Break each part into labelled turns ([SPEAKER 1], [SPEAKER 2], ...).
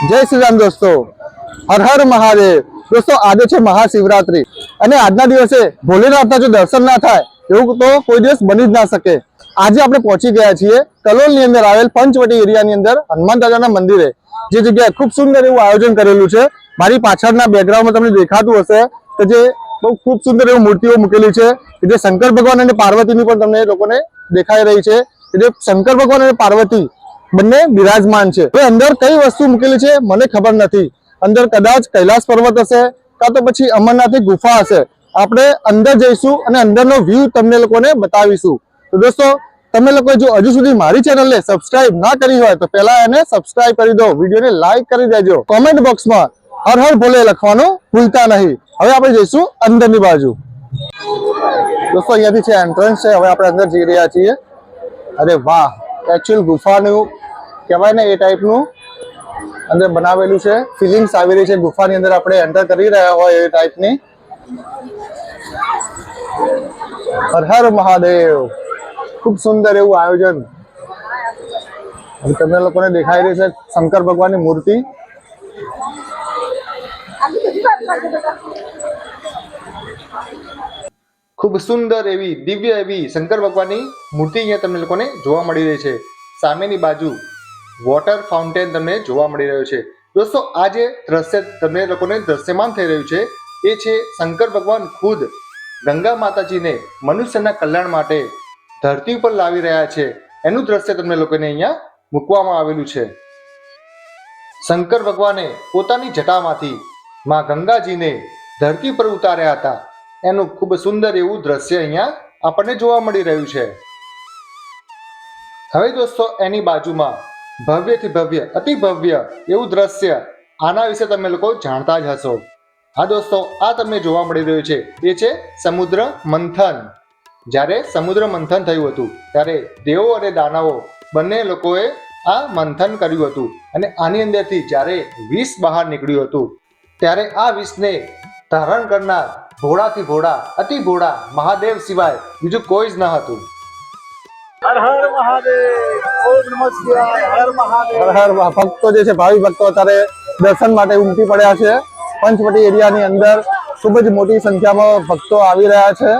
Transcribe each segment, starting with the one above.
[SPEAKER 1] જય શ્રી રામ દોસ્તો, હર હર મહાદેવ. દોસ્તો આજે છે મહાશિવરાત્રી અને આજના દિવસે ભોલેનાથના જો દર્શન ના થાય એવું તો કોઈ દિવસ બની જ ના શકે. આજે આપણે પહોંચી ગયા છીએ કલોલની અંદર આવેલ પંચવટી એરિયાની અંદર હનુમાન દાદાના મંદિરે. જે જગ્યાએ ખૂબ સુંદર એવું આયોજન કરેલું છે. મારી પાછળના બેકગ્રાઉન્ડમાં તમને દેખાતું હશે કે જે બહુ ખૂબ સુંદર એવી મૂર્તિઓ મૂકેલી છે કે જે શંકર ભગવાન અને પાર્વતીની પણ તમને લોકોને દેખાઈ રહી છે. જે શંકર ભગવાન અને પાર્વતી બંને બિરાજમાન છે. હવે અંદર કઈ વસ્તુ મૂકેલી છે મને ખબર નથી. અંદર કદાચ કૈલાસ પર્વત હશે કાં તો પછી અમરનાથની ગુફા હશે. આપણે અંદર જઈશું અને અંદરનો વ્યૂ તમને લોકોને બતાવીશું. તો દોસ્તો તમે લોકો જો હજુ સુધી મારી ચેનલને સબસ્ક્રાઇબ ના કરી હોય તો પહેલા એને સબસ્ક્રાઇબ કરી દો, વિડીયોને લાઈક કરી દેજો, કોમેન્ટ બોક્સમાં હર હર ભોલે લખવાનું ભૂલતા નહીં. હવે આપણે જઈશું અંદરની બાજુ. દોસ્તો અહીંયાથી છે એન્ટ્રન્સ છે. હવે આપણે અંદર જઈ રહ્યા છીએ. અરે વાહ, એકચ્યુઅલ ગુફાનું કહેવાય ને એ ટાઈપનું અંદર બનાવેલું છે. ફિલિંગ્સ આવી રહી છે ગુફાની અંદર આપણે એન્ટર કરી રહ્યા હોય એ ટાઈપની. હર હર મહાદેવ. ખૂબ સુંદર એવું આયોજન. તમને લોકોને દેખાઈ રહી છે શંકર ભગવાનની મૂર્તિ. ખૂબ સુંદર એવી દિવ્ય એવી શંકર ભગવાનની મૂર્તિ અહીંયા તમને લોકોને જોવા મળી રહી છે. સામેની બાજુ વોટર ફાઉન્ટેન તમને જોવા મળી રહ્યું છે. દોસ્તો આ જે દ્રશ્ય તમને લોકોને દ્રશ્યમાન થઈ રહ્યું છે એ છે શંકર ભગવાન ખુદ ગંગા માતાજીને મનુષ્યના કલ્યાણ માટે ધરતી ઉપર લાવી રહ્યા છે. એનું દ્રશ્ય તમને લોકોને અહીંયા મૂકવામાં આવેલું છે. શંકર ભગવાને પોતાની જટામાંથી માં ગંગાજીને ધરતી પર ઉતાર્યા હતા. એનું ખૂબ સુંદર એવું દ્રશ્ય અહીંયા આપણને જોવા મળી રહ્યું છે. હવે દોસ્તો એની બાજુમાં ભવ્યથી ભવ્ય અતિ ભવ્ય એવું દ્રશ્ય, આના વિશે તમે લોકો જાણતા જ હશો. હા દોસ્તો, આ તમને જોવા મળી રહ્યું છે એ છે સમુદ્ર મંથન. જ્યારે સમુદ્ર મંથન થયું હતું ત્યારે દેવો અને દાનવો બંને લોકોએ આ મંથન કર્યું હતું અને આની અંદરથી જ્યારે વિષ બહાર નીકળ્યું હતું ત્યારે આ વિષને ધારણ કરનાર ભોળાથી ભોળા અતિ ભોળા મહાદેવ સિવાય બીજું કોઈ જ ન હતું. હર હર મહાદેવ. ઓમ નમઃ શિવાય. હર મહાદેવ. હર હર. ભક્તો જે છે ભાવિ ભક્તો અત્યારે દર્શન માટે ઉમટી પડ્યા છે. પંચવટી એરિયાની અંદર ખૂબ જ મોટી સંખ્યામાં ભક્તો આવી રહ્યા છે.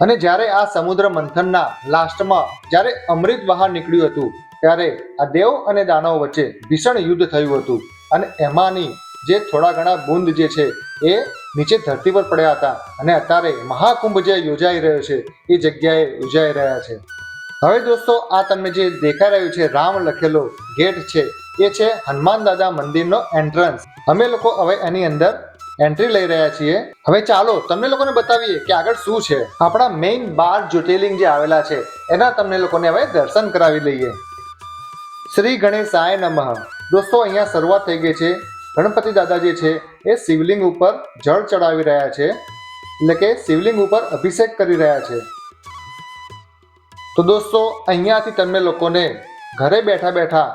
[SPEAKER 1] અને જ્યારે આ સમુદ્ર મંથનના લાસ્ટમાં જ્યારે અમૃત બહાર નીકળ્યું હતું ત્યારે આ દેવ અને દાનવ વચ્ચે ભીષણ યુદ્ધ થયું હતું અને એમાંની જે થોડા ઘણા બુંદ જે છે એ નીચે ધરતી પર પડ્યા હતા અને અત્યારે મહાકુંભ જે યોજાઈ રહ્યો છે એ જગ્યાએ યોજાઈ રહ્યા છે. હવે દોસ્તો આ તમને જે દેખાઈ રહ્યું છે રામ લખેલો ગેટ છે એ છે હનુમાન દાદા મંદિરનો એન્ટ્રન્સ. અમે લોકો હવે એની અંદર એન્ટ્રી લઈ રહ્યા છીએ. હવે ચાલો તમને લોકોને બતાવીએ કે આગળ શું છે. આપણા મેઇન 12 જ્યોતિર્લિંગ જે આવેલા છે એના તમને લોકોને હવે દર્શન કરાવી લઈએ. શ્રી ગણેશાય નમઃ. દોસ્તો અહીંયા શરૂઆત થઈ ગઈ છે. ગણપતિ દાદા જે છે એ શિવલિંગ ઉપર જળ ચડાવી રહ્યા છે, એટલે કે શિવલિંગ ઉપર અભિષેક કરી રહ્યા છે. તો દોસ્તો અહીંયાથી તમને લોકોને ઘરે બેઠા બેઠા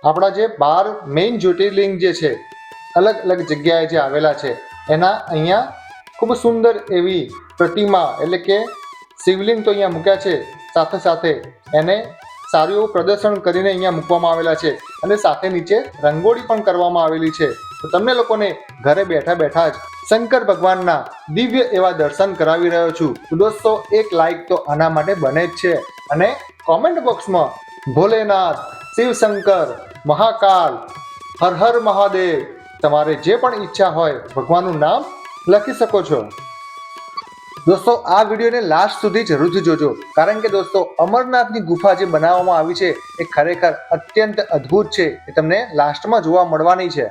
[SPEAKER 1] આપણા જે 12 મેઇન જ્યોતિર્લિંગ જે છે અલગ અલગ જગ્યાએ જે આવેલા છે એના અહીંયા ખૂબ સુંદર એવી પ્રતિમા એટલે કે શિવલિંગ તો અહીંયા મૂક્યા છે, સાથે સાથે એને સારું એવું પ્રદર્શન કરીને અહીંયા મૂકવામાં આવેલા છે અને સાથે નીચે રંગોળી પણ કરવામાં આવેલી છે. તો તમને લોકોને ઘરે બેઠા બેઠા જ શંકર ભગવાનના દિવ્ય એવા દર્શન કરાવી રહ્યો છું. તો દોસ્તો એક લાઈક તો આના માટે બને જ છે અને કોમેન્ટ બોક્સમાં ભોલેનાથ, શિવશંકર, મહાકાલ, હર હર મહાદેવ તમારે જે પણ ઈચ્છા હોય ભગવાનનું નામ લખી શકો છો. દોસ્તો આ વિડીયોને લાસ્ટ સુધી જરૂરથી જોજો, કારણ કે દોસ્તો અમરનાથની ગુફા જે બનાવવામાં આવી છે એ ખરેખર અત્યંત અદ્ભુત છે. એ તમને લાસ્ટમાં જોવા મળવાની છે.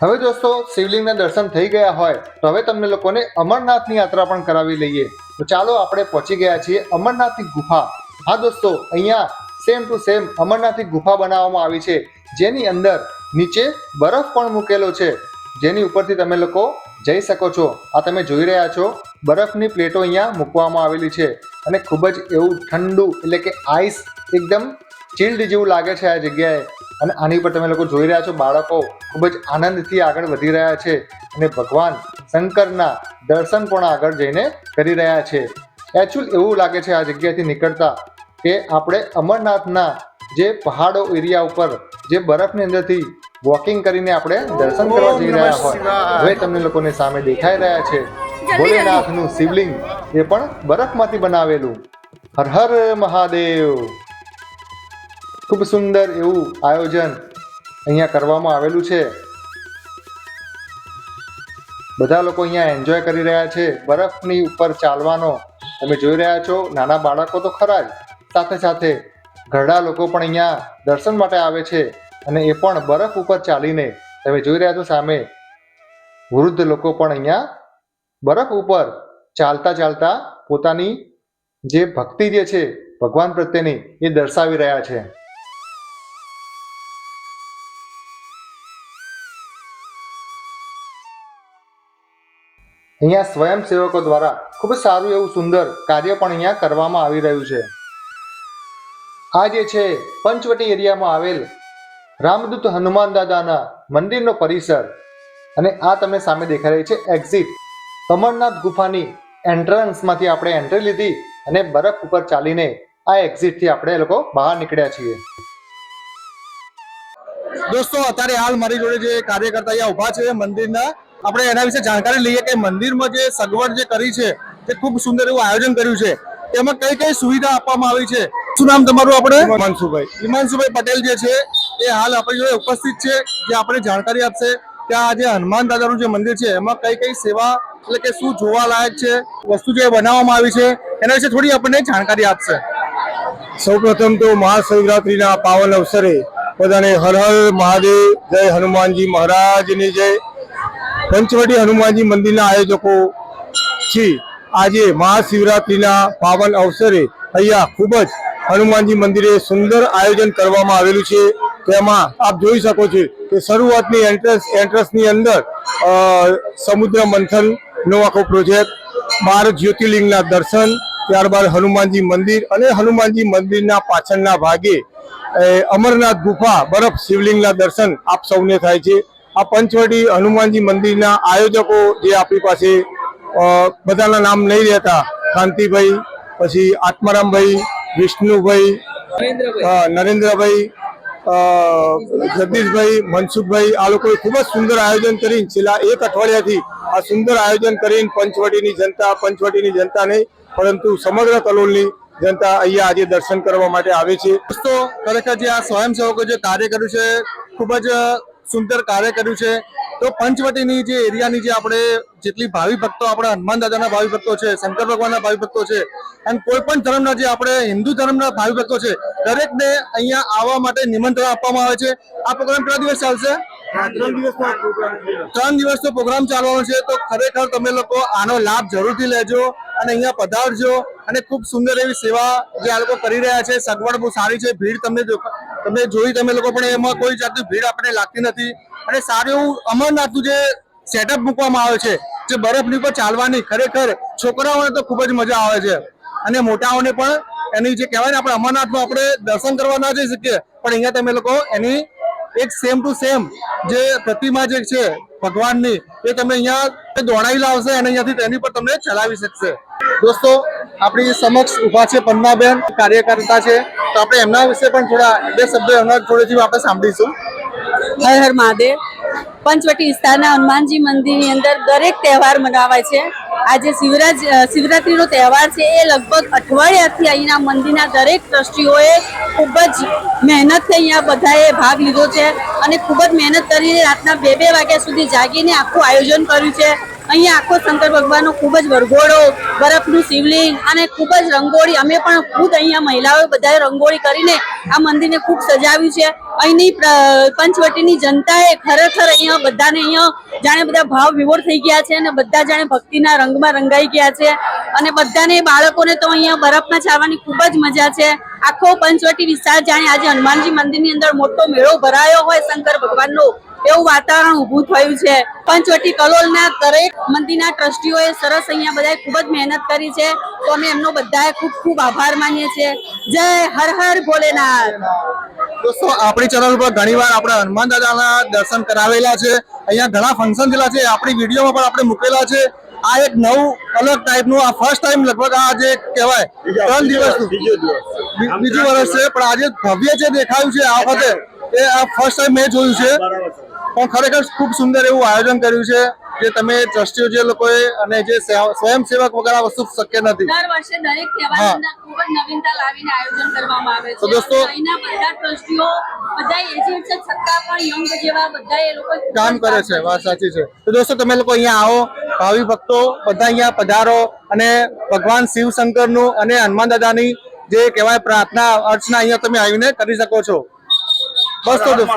[SPEAKER 1] હવે દોસ્તો શિવલિંગના દર્શન થઈ ગયા હોય તો હવે તમને લોકોને અમરનાથની યાત્રા પણ કરાવી લઈએ. તો ચાલો આપણે પહોંચી ગયા છીએ અમરનાથની ગુફા. હા દોસ્તો, અહીંયા સેમ ટુ સેમ અમરનાથની ગુફા બનાવવામાં આવી છે, જેની અંદર નીચે બરફ પણ મૂકેલો છે, જેની ઉપરથી તમે લોકો જઈ શકો છો. આ તમે જોઈ રહ્યા છો, બરફની પ્લેટો અહીંયા મૂકવામાં આવેલી છે અને ખૂબ જ એવું ઠંડુ એટલે કે આઈસ એકદમ ચિલ્ડ જેવું લાગે છે આ જગ્યાએ. અને આની ઉપર તમે લોકો જોઈ રહ્યા છો, બાળકો ખૂબ જ આનંદથી આગળ વધી રહ્યા છે અને ભગવાન શંકરના દર્શન પણ આગળ જઈને કરી રહ્યા છે. એકચ્યુઅલ એવું લાગે છે આ જગ્યાએથી નીકળતા કે આપણે અમરનાથના જે પહાડો એરિયા ઉપર જે બરફની અંદરથી વોકિંગ કરીને આપણે દર્શન કરવા જઈ રહ્યા હોય. હવે તમને લોકોને સામે દેખાઈ રહ્યા છે ભોલેનાથનું શિવલિંગ, એ પણ બરફમાંથી બનાવેલું. હર હર મહાદેવ. ખૂબ સુંદર એવું આયોજન અહીંયા કરવામાં આવેલું છે. બધા લોકો અહીંયા એન્જોય કરી રહ્યા છે બરફની ઉપર ચાલવાનો. તમે જોઈ રહ્યા છો, નાના બાળકો તો ખરા જ, સાથે સાથે ઘરડા લોકો પણ અહીંયા દર્શન માટે આવે છે અને એ પણ બરફ ઉપર ચાલીને. તમે જોઈ રહ્યા છો સામે વૃદ્ધ લોકો પણ અહીંયા બરફ ઉપર ચાલતા ચાલતા પોતાની જે ભક્તિ જે છે ભગવાન પ્રત્યેની એ દર્શાવી રહ્યા છે. અહીંયા સ્વયંસેવકો દ્વારા ખૂબ જ સારું એવું સુંદર કાર્ય પણ અહીંયા કરવામાં આવી રહ્યું છે. આ જે છે પંચવટી એરિયામાં આવેલ રામદૂત હનુમાન દાદાના મંદિરનો પરિસર. અને આ તમને સામે દેખાઈ રહી છે એક્ઝિટ. અમરનાથ ગુફાની એન્ટ્રન્સમાંથી આપણે એન્ટ્રી લીધી અને બરફ ઉપર ચાલીને આ એક્ઝિટથી આપણે લોકો બહાર નીકળ્યા છીએ.
[SPEAKER 2] દોસ્તો, અત્યારે હાલ મારી જોડે જે કાર્યકર્તા અહીંયા ઊભા છે મંદિરના, આપણે એના વિશે જાણકારી લઈએ કે મંદિરમાં જે સગવડ જે કરી છે તે ખૂબ સુંદર એવું આયોજન કર્યું છે. એમાં કઈ કઈ સુવિધા આપવામાં આવી છે? શું નામ તમારું? આપણે હિમાંશુભાઈ પટેલ જે છે એ હાલ આપણી જોડે ઉપસ્થિત છે, જે આપણે જાણકારી આપશે કે આ જે હનુમાન દાદાનું જે મંદિર છે એમાં કઈ કઈ સેવા એટલે કે શું જોવાલાયક છે, વસ્તુ જે બનાવવામાં આવી છે એના વિશે થોડી આપણને જાણકારી આપશે.
[SPEAKER 3] સૌપ્રથમ તો મહાશિવરાત્રિના પાવન અવસરે બધાને હર હર મહાદેવ, જય હનુમાનજી મહારાજની જય. પંચવટી હનુમાનજી મંદિરના આયોજકો છીએ. આજે મહાશિવરાત્રિના પાવન અવસરે અહીંયા ખૂબ જ હનુમાનજી મંદિરે સુંદર આયોજન કરવામાં આવેલું છે. તેમાં આપ જોઈ શકો છો કે શરૂઆતની એન્ટ્રન્સની અંદર સમુદ્ર મંથનનો આખો પ્રોજેક્ટ, 12 જ્યોતિર્લિંગના દર્શન, ત્યારબાદ હનુમાનજી મંદિર અને હનુમાનજી મંદિરના પાછળના ભાગે અમરનાથ ગુફા બરફ શિવલિંગના દર્શન આપ સૌને થાય છે. આ પંચવટી હનુમાનજી મંદિરના આયોજકો જે આપણી પાસે બધાના નામ નહીં રહેતા, કાંતિભાઈ, પછી આત્મારામભાઈ, વિષ્ણુભાઈ, નરેન્દ્રભાઈ, જગદીશભાઈ, મનસુખભાઈ, આ લોકોએ ખૂબ જ સુંદર આયોજન કરીને છેલ્લા 1 અઠવાડિયાથી આ સુંદર આયોજન કરીને પંચવટીની જનતા નહીં પરંતુ સમગ્ર કલોલની જનતા અહીંયા આજે દર્શન કરવા માટે આવે છે.
[SPEAKER 2] દોસ્તો, ખરેખર જે આ સ્વયંસેવકો જે કાર્ય કર્યું છે ખૂબ જ સુંદર કાર્ય કર્યું છે. તો પંચવટીની જે એરિયાની જે આપણે જેટલી ભાવિ ભક્તો, આપણા હનુમાન દાદાના ભાવિ ભક્તો છે, શંકર ભગવાનના ભાવિ ભક્તો છે અને કોઈ પણ ધર્મના જે આપણે હિન્દુ ધર્મના ભાવિ ભક્તો છે, દરેકને અહીંયા આવવા માટે નિમંત્રણ આપવામાં આવે છે. આ પ્રોગ્રામ કેટલા દિવસ ચાલશે? 3 દિવસનો પ્રોગ્રામ ચાલવાનો છે. તો ખરેખર તમે લોકો આનો લાભ જરૂરથી લેજો અને અહીંયા પધારજો. અને ખૂબ સુંદર એવી સેવા જે આ લોકો કરી રહ્યા છે. સગવડ બહુ સારી છે. ભીડ તમે જોઈ તમે લોકો પણ એમાં કોઈ જાતની ભીડ આપણને લાગતી નથી. અને સારું એવું અમરનાથનું જે સેટઅપ મૂકવામાં આવે છે, જે બરફની ઉપર ચાલવાની, ખરેખર છોકરાઓને તો ખૂબ જ મજા આવે છે અને મોટાઓને પણ એની જે કહેવાય ને, આપણે અમરનાથમાં આપણે દર્શન કરવા ના જઈ શકીએ પણ અહીંયા તમે લોકો એની એક સેમ ટુ સેમ જે પ્રતિમા જે છે ભગવાનની, એ તમે અહીંયા દોડાવી લાવશે અને અહીંયાથી તેની પર તમને ચલાવી શકશે. દોસ્તો, આપણી સમક્ષ ઊભા છે પન્નાબેન, કાર્યકર્તા છે. તો આપણે એમના વિશે પણ થોડા 2 શબ્દો એમના જોડેથી આપણે સાંભળીશું.
[SPEAKER 4] હર હર મહાદેવ. પંચવટી વિસ્તારના હનુમાનજી મંદિરની અંદર દરેક તહેવાર મનાવાય છે. આજે શિવરાત્રીનો તહેવાર છે, એ લગભગ અઠવાડિયાથી અહીંના મંદિરના દરેક ટ્રસ્ટીઓએ ખૂબ જ મહેનતથી અહીંયા બધાએ ભાગ લીધો છે અને ખૂબ જ મહેનત કરીને રાતના 2-2 વાગ્યા સુધી જાગીને આખું આયોજન કર્યું છે. અહીંયા આખો શંકર ભગવાનનો ખૂબ જ વરઘોડો, બરફનું શિવલિંગ અને ખૂબ જ રંગોળી, અમે પણ ખુદ અહીંયા મહિલાઓએ બધાએ રંગોળી કરીને આ મંદિરને ખૂબ સજાવ્યું છે અહીંની પંચવટીની જનતાએ ખરેખર અહીંયા બધાને અહીંયા જાણે બધા ભાવ વિભોર થઈ ગયા છે અને બધા જાણે ભક્તિના રંગમાં રંગાઈ ગયા છે અને બધાને બાળકોને તો અહીંયા બરફમાં ચાલવાની ખૂબ જ મજા છે. આખો પંચવટી વિસ્તાર જાણે આજે હનુમાનજી મંદિરની અંદર મોટો મેળો ભરાયો હોય શંકર ભગવાનનો એવું વાતાવરણ ઊભું થયું છે. પંચવટી કલોલના દરેક મંદિરના ટ્રસ્ટીઓએ સરસ અહીંયા બધાએ ખૂબ જ મહેનત કરી છે, તો અમે એમનો બધાએ ખૂબ ખૂબ આભાર માનીએ છીએ. જય હર હર ભોલેનાથ.
[SPEAKER 2] દોસ્તો આપણી ચેનલ પર ઘણીવાર આપણે હનુમાન દાદાના દર્શન કરાવેલા છે, અહીંયા ઘણા ફંક્શન થયેલા છે, આપણી વિડીયોમાં પણ આપણે મૂકેલા છે. આ એક નવું અલગ ટાઈપનું આ ફર્સ્ટ ટાઈમ લગભગ આ જે કહેવાય 3 દિવસનું બીજું વર્ષ છે, પણ આજે ભવ્ય જે દેખાયું છે આ વખતે એ આ ફર્સ્ટ ટાઈમ મેં જોયું છે. પણ ખરેખર ખૂબ સુંદર એવું આયોજન કર્યું છે જે તમે ટ્રસ્ટીઓ જે લોકોએ અને જે સ્વયંસેવક વગર આ વસ્તુ શક્ય નથી.
[SPEAKER 4] દર વર્ષે દરેક તહેવારોના ખૂબ જ નવીનતા લાવીને આયોજન કરવામાં આવે છે.
[SPEAKER 2] તો દોસ્તો
[SPEAKER 4] અહીંના બધા ટ્રસ્ટીઓ બધા એજન્ટ છે છતાં પણ યંગ જેવા બધા એ લોકો
[SPEAKER 2] કામ કરે છે. વાત સાચી છે. તો દોસ્તો તમે લોકો અહીંયા આવો, ભાવિ ભક્તો બધા અહીંયા પધારો અને ભગવાન શિવ શંકરનું અને હનુમાન દાદાની જે કહેવાય પ્રાર્થના અર્ચના અહીંયા તમે આવીને કરી શકો છો. બસ તો દોસ્તો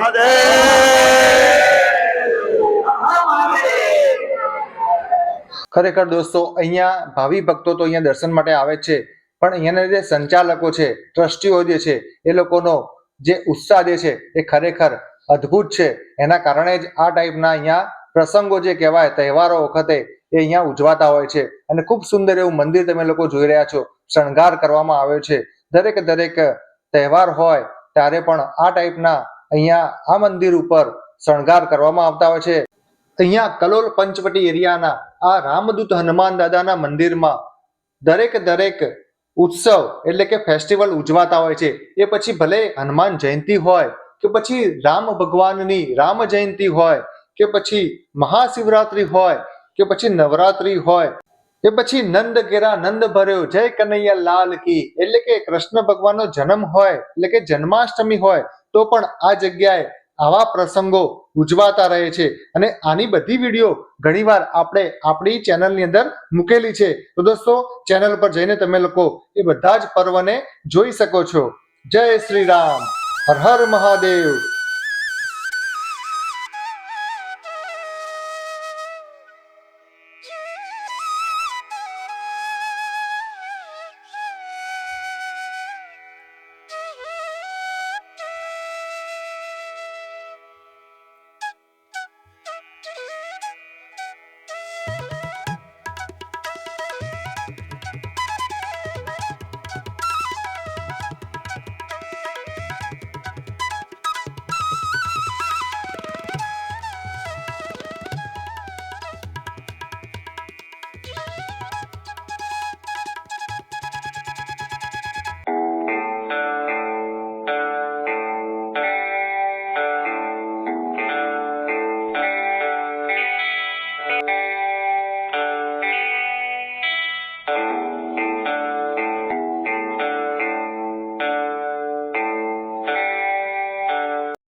[SPEAKER 1] ખરેખર દોસ્તો અહીંયા ભાવિ ભક્તો તો અહીંયા દર્શન માટે આવે છે, પણ અહીંયાના જે સંચાલકો છે, ટ્રસ્ટીઓ જે છે, એ લોકોનો જે ઉત્સાહ જે છે એ ખરેખર અદ્ભુત છે. એના કારણે જ આ ટાઈપના અહીંયા પ્રસંગો જે કહેવાય તહેવારો વખતે એ અહીંયા ઉજવાતા હોય છે. અને ખૂબ સુંદર એવું મંદિર તમે લોકો જોઈ રહ્યા છો, શણગાર કરવામાં આવ્યો છે. દરેક તહેવાર હોય ત્યારે પણ આ ટાઈપના અહીંયા આ મંદિર ઉપર શણગાર કરવામાં આવતા હોય છે. અહીંયા કલોલ પંચવટી એરિયાના આ રામદૂત હનુમાન દાદાના મંદિરમાં દરેક ઉત્સવ એટલે કે ફેસ્ટિવલ ઉજવાતા હોય છે. એ પછી ભલે હનુમાન જયંતિ હોય કે પછી રામ ભગવાનની રામ જયંતિ હોય કે પછી મહાશિવરાત્રી હોય કે પછી નવરાત્રી હોય કે પછી નંદ ઘેરા નંદ ભર્યો જય કનૈયા લાલ કી એટલે કે કૃષ્ણ ભગવાનનો જન્મ હોય એટલે કે જન્માષ્ટમી હોય તો પણ આ જગ્યાએ આવા પ્રસંગો ઉજવાતા રહે છે. અને આની બધી વિડીયો ઘણીવાર આપણે આપણી ચેનલની અંદર મૂકેલી છે. તો દોસ્તો ચેનલ પર જઈને તમે લોકો એ બધા જ પર્વને જોઈ શકો છો. જય શ્રી રામ, હર હર મહાદેવ.